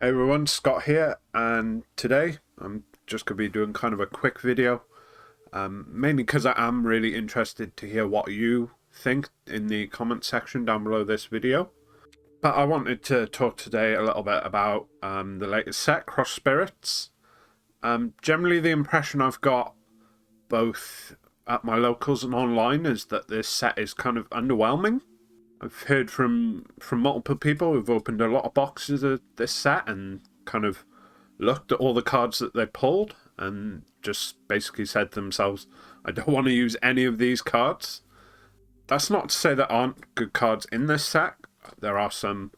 Hey everyone, Scott here, and today I'm just going to be doing kind of a quick video, mainly because I am really interested to hear what you think in the comment section down below this video. But I wanted to talk today a little bit about the latest set, Cross Spirits. Generally the impression I've got, both at my locals and online, is that this set is kind of underwhelming. I've heard from multiple people who've opened a lot of boxes of this set and kind of looked at all the cards that they pulled and just basically said to themselves, I don't want to use any of these cards. That's not to say there aren't good cards in this set. There are some.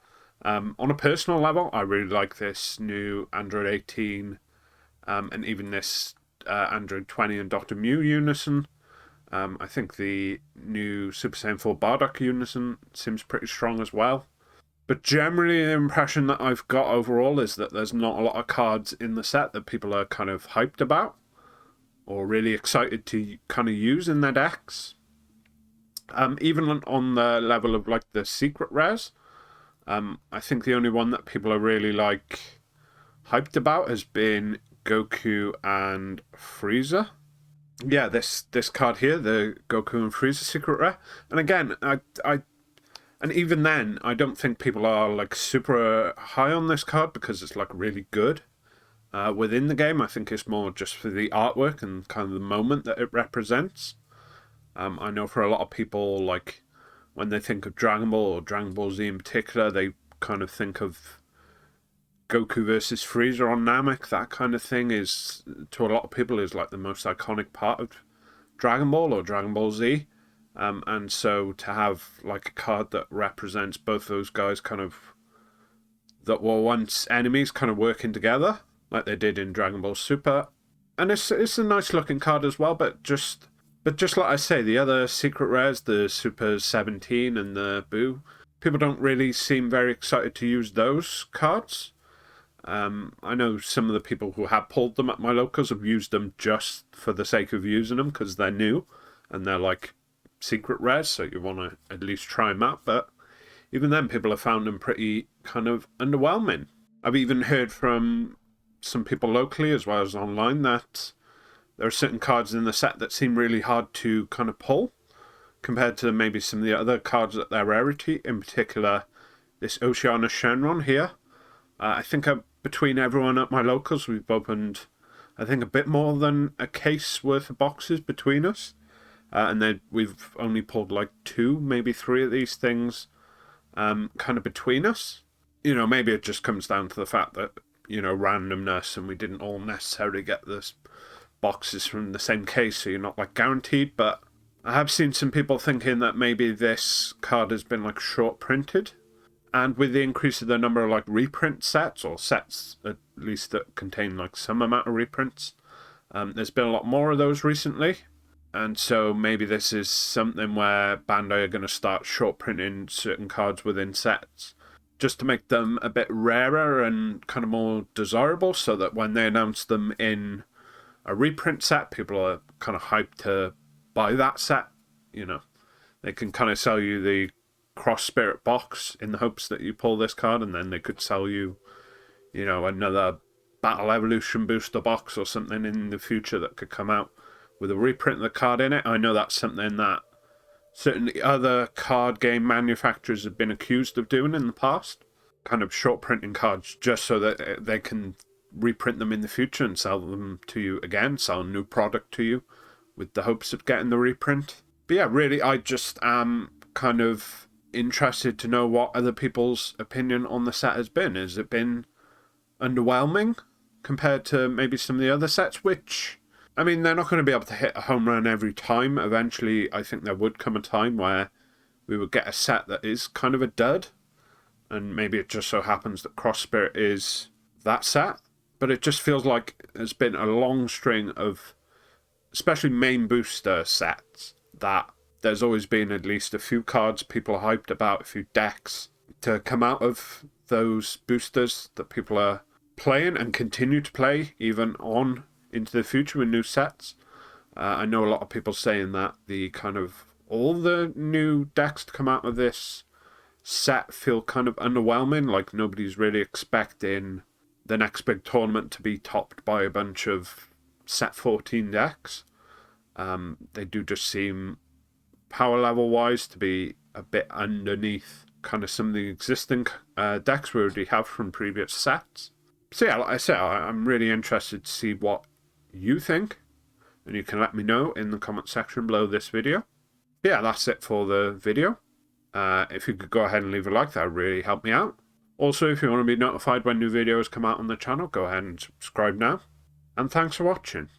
On a personal level, I really like this new Android 18 and even this Android 20 and Dr. Mew unison. I think the new Super Saiyan 4 Bardock unison seems pretty strong as well. But generally the impression that I've got overall is that there's not a lot of cards in the set that people are kind of hyped about or really excited to kind of use in their decks. Even on the level of like the secret rares, I think the only one that people are really like hyped about has been Goku and Frieza. Yeah, this card here, the Goku and Frieza secret rare. And again, and even then, I don't think people are like super high on this card because it's like really good within the game. I think it's more just for the artwork and kind of the moment that it represents. I know for a lot of people, like when they think of Dragon Ball or Dragon Ball Z in particular, they kind of think of Goku versus Frieza on Namek. That kind of thing is, to a lot of people, is like the most iconic part of Dragon Ball or Dragon Ball Z. And so to have like a card that represents both those guys kind of that were once enemies kind of working together like they did in Dragon Ball Super. And it's a nice looking card as well, but just like I say, the other secret rares, the Super 17 and the Boo, people don't really seem very excited to use those cards. I know some of the people who have pulled them at my locals have used them just for the sake of using them because they're new and they're like secret rares, so you want to at least try them out. But even then, people have found them pretty kind of underwhelming. I've even heard from some people locally as well as online that there are certain cards in the set that seem really hard to kind of pull compared to maybe some of the other cards at their rarity, in particular this Oceana Shenron here. I think between everyone at my locals, we've opened, I think, a bit more than a case worth of boxes between us. And then we've only pulled like 2, maybe 3 of these things kind of between us. You know, maybe it just comes down to the fact that, you know, randomness, and we didn't all necessarily get the boxes from the same case, so you're not like guaranteed. But I have seen some people thinking that maybe this card has been like short printed. And with the increase of the number of like reprint sets, or sets at least that contain like some amount of reprints, there's been a lot more of those recently. And so maybe this is something where Bandai are going to start short printing certain cards within sets just to make them a bit rarer and kind of more desirable, so that when they announce them in a reprint set, people are kind of hyped to buy that set. You know, they can kind of sell you the Cross Spirit box in the hopes that you pull this card, and then they could sell you, you know, another Battle Evolution booster box or something in the future that could come out with a reprint of the card in it. I know that's something that certainly other card game manufacturers have been accused of doing in the past, kind of short printing cards just so that they can reprint them in the future and sell them to you again, sell a new product to you with the hopes of getting the reprint. But yeah, really, I just am kind of interested to know what other people's opinion on the set has been. Has it been underwhelming compared to maybe some of the other sets, which, I mean, they're not going to be able to hit a home run every time. Eventually, I think there would come a time where we would get a set that is kind of a dud, and maybe it just so happens that Cross Spirit is that set. But it just feels like there's been a long string of, especially main booster sets, that there's always been at least a few cards people are hyped about, a few decks to come out of those boosters that people are playing and continue to play even on into the future with new sets. I know a lot of people saying that the kind of all the new decks to come out of this set feel kind of underwhelming, like nobody's really expecting the next big tournament to be topped by a bunch of set 14 decks. They do just seem, power level wise, to be a bit underneath kind of some of the existing decks we already have from previous sets. So yeah, like I said, I'm really interested to see what you think, and you can let me know in the comment section below this video. Yeah, that's it for the video. If you could go ahead and leave a like, that would really help me out. Also, if you want to be notified when new videos come out on the channel, go ahead and subscribe now. And thanks for watching.